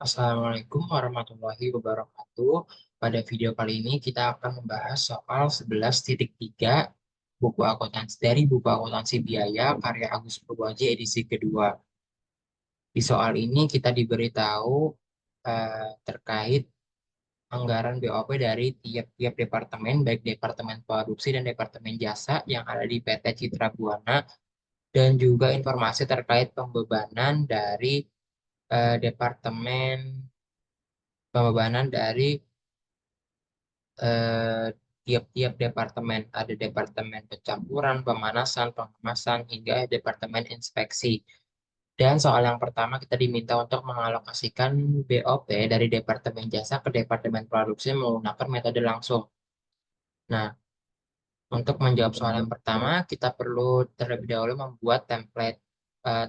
Assalamualaikum warahmatullahi wabarakatuh. Pada video kali ini kita akan membahas soal 11.3 buku akuntansi biaya karya Agus Purwoji edisi kedua. Di soal ini kita diberitahu terkait anggaran BOP dari tiap-tiap departemen, baik departemen produksi dan departemen jasa yang ada di PT Citra Buana, dan juga informasi terkait departemen pembebanan dari eh, tiap-tiap departemen. Ada departemen pencampuran, pemanasan, pengemasan, hingga departemen inspeksi. Dan soal yang pertama kita diminta untuk mengalokasikan BOP dari departemen jasa ke departemen produksi menggunakan metode langsung. Nah, untuk menjawab soal yang pertama, kita perlu terlebih dahulu membuat template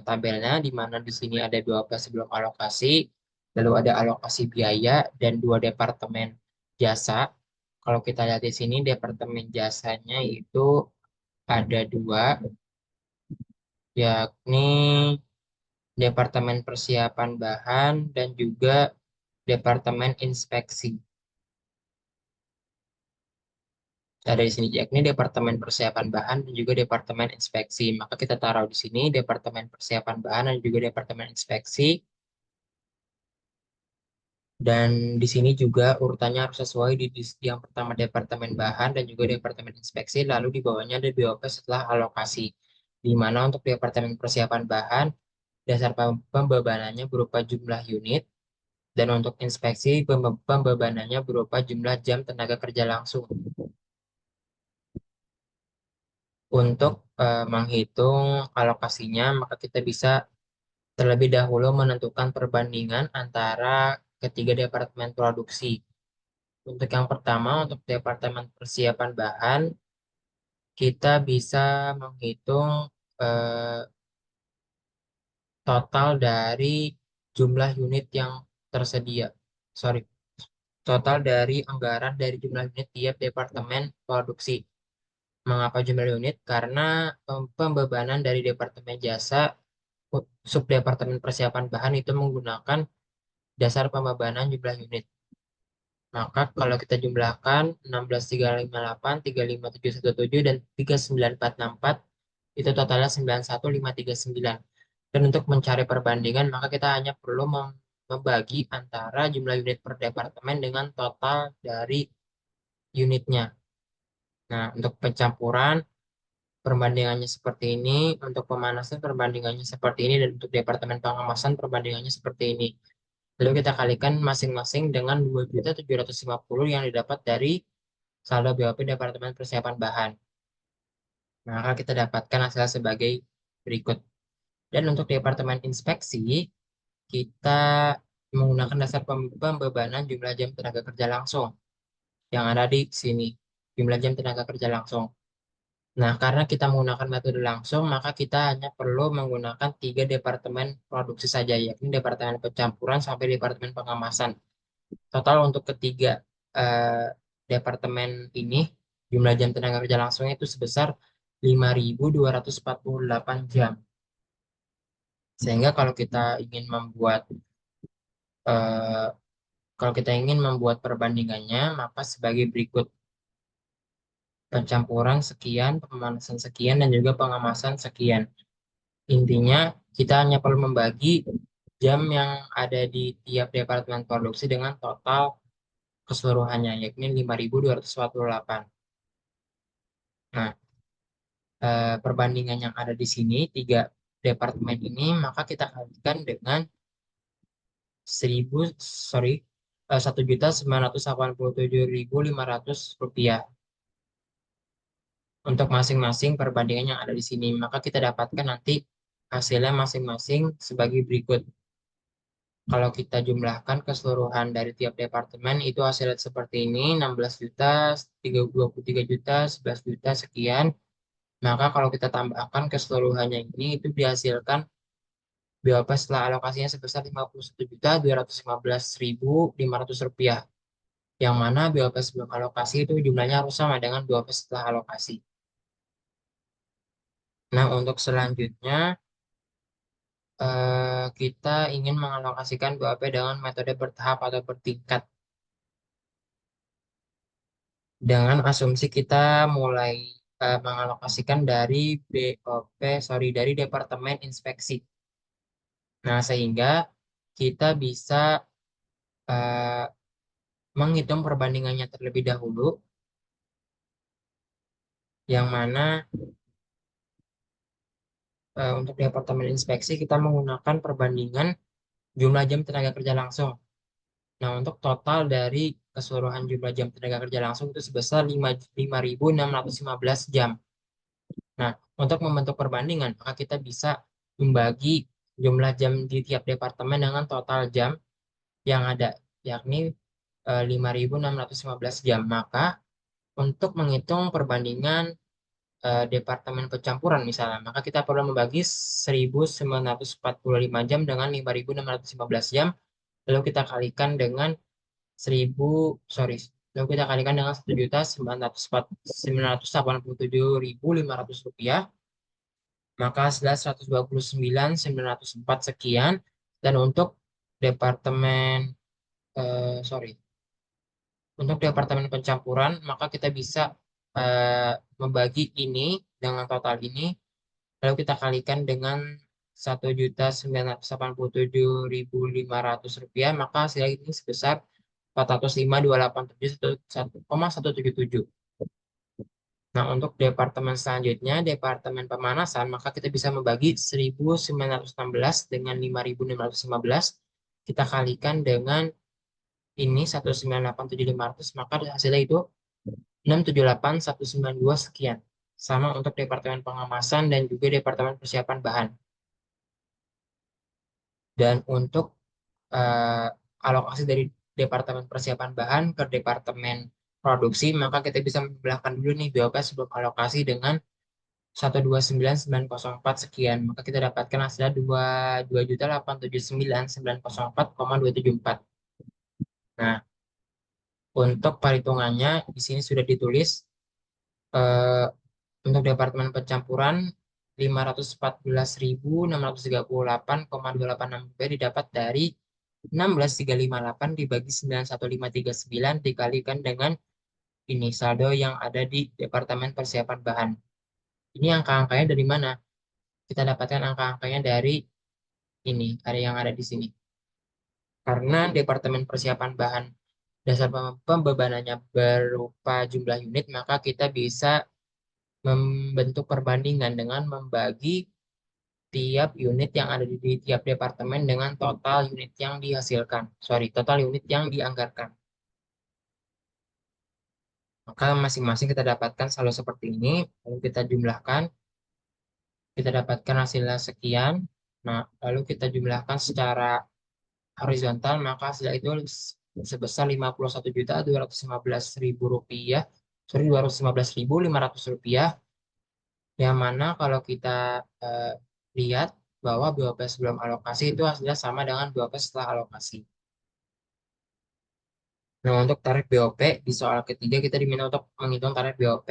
tabelnya, di mana di sini ada BOP sebelum alokasi, lalu ada alokasi biaya, dan dua departemen jasa. Kalau kita lihat di sini, departemen jasanya itu ada dua, yakni departemen persiapan bahan dan juga departemen inspeksi. Ada di sini, yakni departemen persiapan bahan dan juga departemen inspeksi. Maka kita taruh di sini departemen persiapan bahan dan juga departemen inspeksi. Dan di sini juga urutannya harus sesuai di yang pertama departemen bahan dan juga departemen inspeksi, lalu di bawahnya ada BOP setelah alokasi. Di mana untuk departemen persiapan bahan, dasar pembebanannya berupa jumlah unit, dan untuk inspeksi pembebanannya berupa jumlah jam tenaga kerja langsung. Untuk menghitung alokasinya, maka kita bisa terlebih dahulu menentukan perbandingan antara ketiga departemen produksi. Untuk yang pertama, untuk departemen persiapan bahan, kita bisa menghitung eh, total dari jumlah unit yang tersedia. Sorry, total dari anggaran dari jumlah unit tiap departemen produksi. Mengapa jumlah unit? Karena pembebanan dari departemen jasa, subdepartemen persiapan bahan itu menggunakan dasar pembebanan jumlah unit. Maka kalau kita jumlahkan 16.358, 35.717, dan 39.464, itu totalnya 91.539. Dan untuk mencari perbandingan, maka kita hanya perlu membagi antara jumlah unit per departemen dengan total dari unitnya. Nah, untuk pencampuran, perbandingannya seperti ini, untuk pemanasan perbandingannya seperti ini, dan untuk departemen pengemasan perbandingannya seperti ini. Lalu kita kalikan masing-masing dengan 2.750 yang didapat dari saldo BOP Departemen Persiapan Bahan. Maka kita dapatkan hasil sebagai berikut. Dan untuk Departemen Inspeksi, kita menggunakan dasar pembebanan jumlah jam tenaga kerja langsung yang ada di sini. Jumlah jam tenaga kerja langsung. Nah, karena kita menggunakan metode langsung, maka kita hanya perlu menggunakan tiga departemen produksi saja, yakni departemen pencampuran sampai departemen pengemasan. Total untuk ketiga eh, departemen ini, jumlah jam tenaga kerja langsungnya itu sebesar 5.248 jam. Sehingga eh, kalau kita ingin membuat perbandingannya, maka sebagai berikut: pencampuran sekian, pemanasan sekian, dan juga pengemasan sekian. Intinya, kita hanya perlu membagi jam yang ada di tiap departemen produksi dengan total keseluruhannya, yakni 5.248. Nah, perbandingan yang ada di sini, tiga departemen ini, maka kita kalikan dengan 1.987.500 rupiah untuk masing-masing perbandingan yang ada di sini. Maka kita dapatkan nanti hasilnya masing-masing sebagai berikut. Kalau kita jumlahkan keseluruhan dari tiap departemen, itu hasilnya seperti ini: 16 juta, 23 juta, 11 juta, sekian. Maka kalau kita tambahkan keseluruhannya ini, itu dihasilkan BOP setelah alokasinya sebesar 51.215.500 rupiah. Yang mana BOP sebelum alokasi itu jumlahnya harus sama dengan BOP setelah alokasi. Nah, untuk selanjutnya, kita ingin mengalokasikan BOP dengan metode bertahap atau bertingkat. Dengan asumsi kita mulai mengalokasikan dari dari Departemen Inspeksi. Nah, sehingga kita bisa eh, menghitung perbandingannya terlebih dahulu, yang mana untuk Departemen Inspeksi kita menggunakan perbandingan jumlah jam tenaga kerja langsung. Nah, untuk total dari keseluruhan jumlah jam tenaga kerja langsung itu sebesar 5.615 jam. Nah, untuk membentuk perbandingan, maka kita bisa membagi jumlah jam di tiap departemen dengan total jam yang ada, yakni 5.615 jam. Maka, untuk menghitung perbandingan departemen pencampuran misalnya, maka kita perlu membagi 1.945 jam dengan 5.615 jam, lalu kita kalikan dengan 1000 sorry lalu kita kalikan dengan 1.987.500 rupiah, maka hasilnya 129.904 sekian. Dan departemen sorry untuk departemen pencampuran, maka kita bisa eh, membagi ini dengan total ini, lalu kita kalikan dengan 1.987.500 rupiah, maka hasilnya ini sebesar 405.287.1,177. Nah, untuk departemen selanjutnya, departemen pemanasan, maka kita bisa membagi 1.916 dengan 5.615. Kita kalikan dengan ini 198.7.500, maka hasilnya itu 678.192 sekian. Sama untuk departemen pengemasan dan juga departemen persiapan bahan. Dan untuk eh, alokasi dari departemen persiapan bahan ke departemen produksi, maka kita bisa membelahkan dulu nih BOP sebelum alokasi dengan 129.904 sekian. Maka kita dapatkan hasilnya 2.879.904,274. Nah, untuk perhitungannya di sini sudah ditulis eh, untuk departemen pencampuran 514.638,286 didapat dari 16.358 dibagi 91.539 dikalikan dengan ini saldo yang ada di departemen persiapan bahan. Ini angka-angkanya dari mana? Kita dapatkan angka-angkanya dari ini, ada yang ada di sini. Karena departemen persiapan bahan dasar pembebanannya berupa jumlah unit, maka kita bisa membentuk perbandingan dengan membagi tiap unit yang ada di tiap departemen dengan total unit yang dihasilkan. Sorry, total unit yang dianggarkan. Maka masing-masing kita dapatkan selalu seperti ini, lalu kita jumlahkan, kita dapatkan hasilnya sekian. Nah, lalu kita jumlahkan secara horizontal, maka hasilnya itu sebesar 51.215.000 rupiah, sorry 215.500 rupiah, yang mana kalau kita eh, lihat bahwa BOP sebelum alokasi itu hasilnya sama dengan BOP setelah alokasi. Nah, untuk tarif BOP di soal ketiga kita diminta untuk menghitung tarif BOP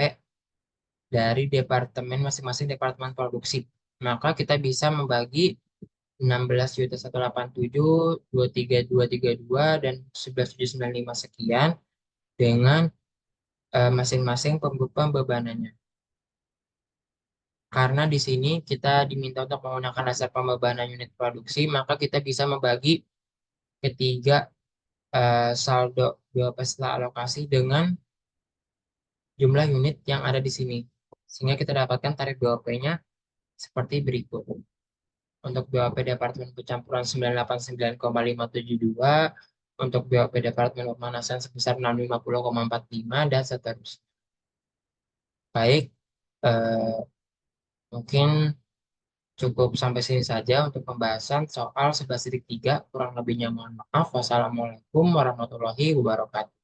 dari departemen masing-masing departemen produksi. Maka kita bisa membagi 16.187, 23.232 dan 11.795 sekian dengan masing-masing pembebanannya. Karena di sini kita diminta untuk menggunakan dasar pembebanan unit produksi, maka kita bisa membagi ketiga saldo BOP setelah alokasi dengan jumlah unit yang ada di sini. Sehingga kita dapatkan tarif BOP-nya seperti berikut. Untuk BOP Departemen Pencampuran 989,572, untuk BOP Departemen Pemanasan sebesar 650,45 dan seterusnya. Baik, eh, mungkin cukup sampai sini saja untuk pembahasan soal 11.3. Kurang lebihnya mohon maaf. Wassalamualaikum warahmatullahi wabarakatuh.